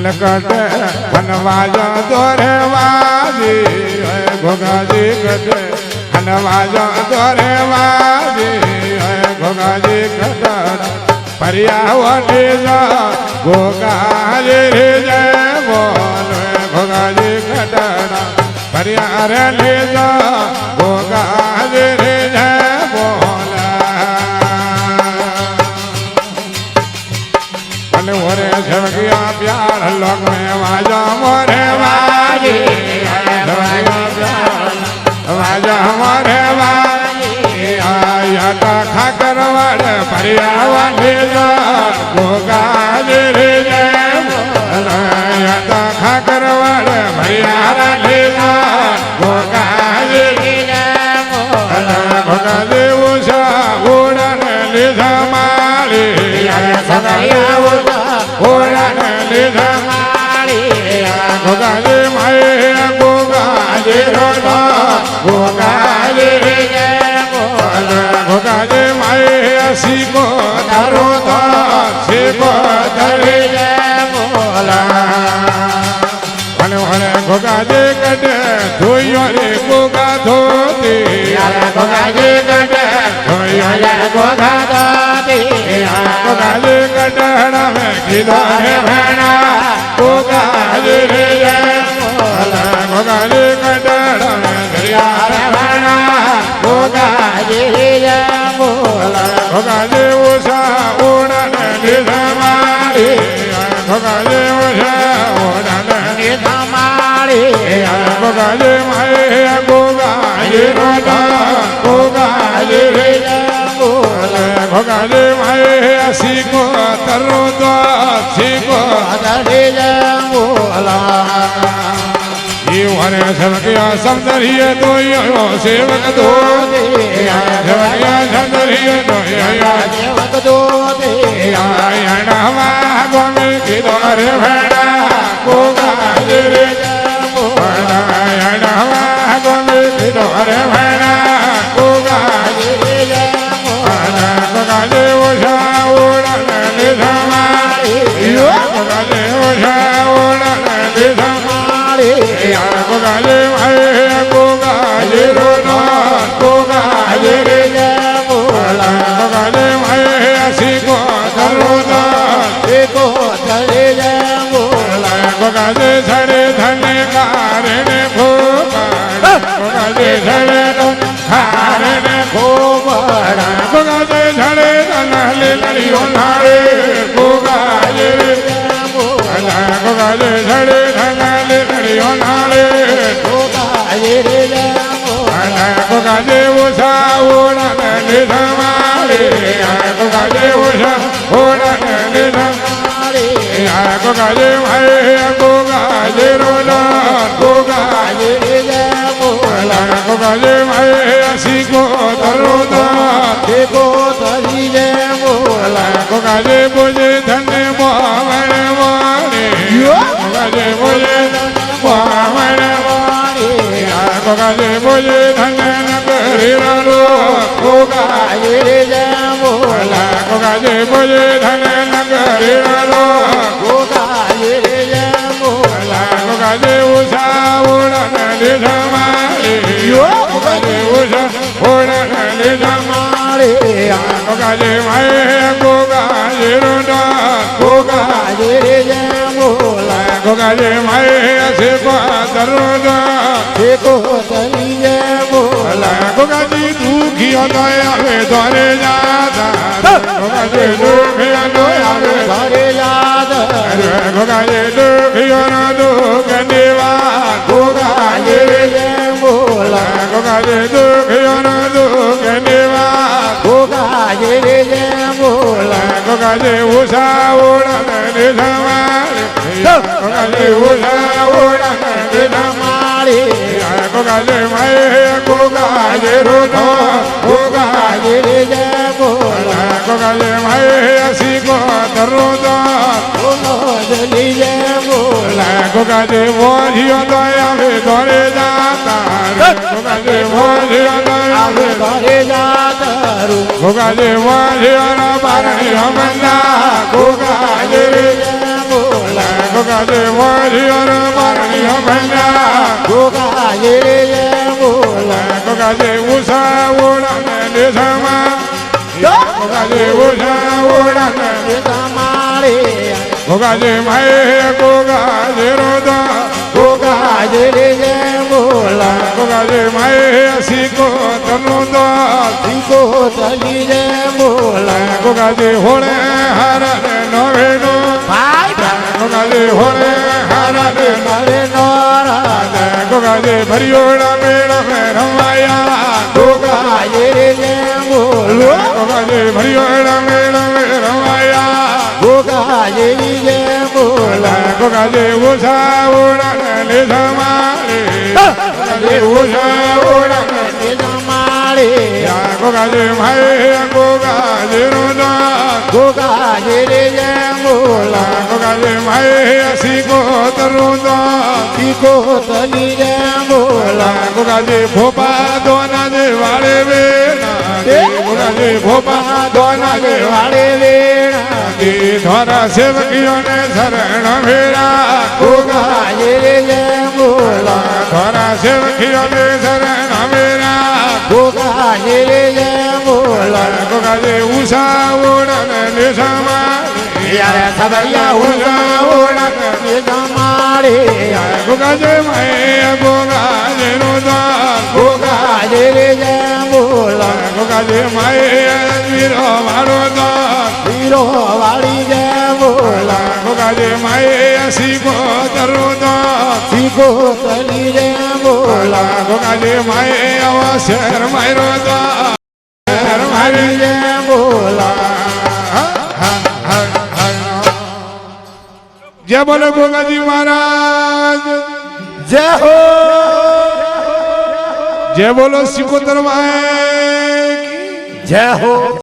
cut હનવાજ દોરે વાજી ઘોઘાજી cut હનવાજ દોરે વાજી ઘોઘાજી કટ પર્યાવટી જા ઘોઘાજી જય બોલ ઘોઘાજી કટ પર્યારે લે જા ઘોઘાજી જય બોલ અને ઓરે છવગિયા પ્યાર લોક में वाजा मोरे वाजी वाजा मोरे वाजी आया ता खाकर वाले परियावा भेजा गोगाजी रे आया ता खाकर वाले परियारा भेजा गोगाजी रे गोगाजी उषा उड़न लीधा माली उड़न लीधा गोगाजी माए गोगाजी रोदा गोगाजी गोगाजी माए सीको दरोदा सीको दरे बोला गोगाजी कटे धोइयो रे गोगा धोती गोगाजी कटे धोइयो रे गोगा धोती गोगाजी कटड़ा में गिलो रे भेड़ा गोगाजी रे गोगाजी कटड़ा में दरिया रे भेड़ा गोगाजी रे गोगाजी उषा उड़न लीधा मारी गोगाजी उषा उड़न लीधा मारी गोगाजी माए गोगाजी रोदा गोगाजी रे गोगाजी माए सीको तरोदा सीको दरे बोला ये वारे सबकिया सौंदर्य दो यो सेवक दो सबकिया सौंदर्य दो यो सेवक दो आया नवा गोमे की दोरे भेड़ा गोगाजी रे आया नवा गोमे की दोरे भेड़ा गोगाजी रे गोगाजी उषा उड़न लीधा मारी गोगाजी उषा उड़न लीधा गोगाजी माए गोगाजी रोदा गोगाजी रे गोगाजी माए सीको दरोदा सीको दरे गोगाजी झड़े धन कारण भोपड़ा गोगाजी झड़े कारण भोपड़ा गोगाजी झड़े धन लड़ियों नारे गोगाजी गोगाजी झड़े धन लड़ियों नारे गोगाजी रे गोगाजी उषा उड़न लीधा मारी गोगाजी उषा उड़न लीधा मारी गोगाजी माए गोगाजी रोदा गोगाजी रे गोगाजी माए सीको दरोदा सीको दरी रे बोला गोगाजी बुझे धन मोहन मारे गोगाजी बुझे मोहन मारे गोगाजी बुझे धन नगरी रो गोगाजी रे बोला गोगाजी बुझे धन नगरी रो गोगाजी रे बोला गोगाजी उषा उड़न लीधा मारी गोगाजी उषा उड़न लीधा मारी गोगाजी माए गोगाजी रोदा गोगाजी रे बोला गोगाजी माए सीको दरोदा सीको दरी बोला गोगाजी दुखियो दया वे द्वारे जाता गोगाजी दुखियो दया वे द्वारे जाता गोगाजी दुखियो न दुख निवा गोगाजी रे बोला गोगाजी दुखियो न दुख निवा गोगाजी रे बोला गोगाजी उषा उड़न लीधा मारी गोगाजी उषा उड़न लीधा मारी गोगाजी माए गोगाजी रोदा गोगाजी रे बोला गोगाजी माए सीको दरोदा गोगाजी रे बोला गोगाजी मोहियो दया वे द्वारे जाता गोगाजी मोहियो दया वे द्वारे जाता गोगाजी मोहियो ना बारणी हमना गोगाजी रे बोला गोगा ગોગાજી મોરિયો મારણીઓ ભંડા ગોગાજી રે બોલા ગોગાજી ઉષા ઉડાને દેશમાં ગોગાજી ઉષા ઉડાને તમારે ગોગાજી માય ગોગાજી રોદા ગોગાજી રે બોલા ગોગાજી માય શીખો તનું દો શીખો તલી રે બોલા ગોગાજી હોળે હારને નવેનો ભાઈ ગોગાજી હોળે હારને નવે નોરા ગોગાજી ભરિયોડા મેળા મે રમાયા ગોગાજી રે બોલો ગોગાજી ભરિયોડા મેળા મે રમાયા ગોગાજી રે બોલા ગોગાજી ઉષા ઉડાને લીધા મારે ગોગાજી ઉષા ઉડાને તમારે ગોગાજી માય ગોગાજી રોદા ગોગાજી રે બોલા ગોગાજી માય શીખો તરુદા શીખો તલી રે બોલા ગોગાજી ભોપા દોના જે વાળે વેના ગોગાજી ભોપા દોના જે વાળે વેણા ધોરા સેવકીઓને શરણ ભેરા ગોગાજી રે બોલા ધોરા સેવકીઓને શરણ ભેરા ગોગાજી રે બોલા ગોગાજી ઉષા ઉડાને દેશમાં યાર સબૈયા ઉષા ઉડાને તમારે ગોગાજી માય ગોગાજી રોદા ગોગાજી રે બોલા ગોગાજી માય વીરો વાળો દા હીરો વાળી રે બોલા ગોગાજી માય શીખો તરુદા શીખો તલી રે બોલા ગોગાજી માય આવા શેર માયરો દા શેર મારી રે બોલા જય બોલો ગોગાજી મહારાજ જય હો જય બોલો સિકોતર માય જય હો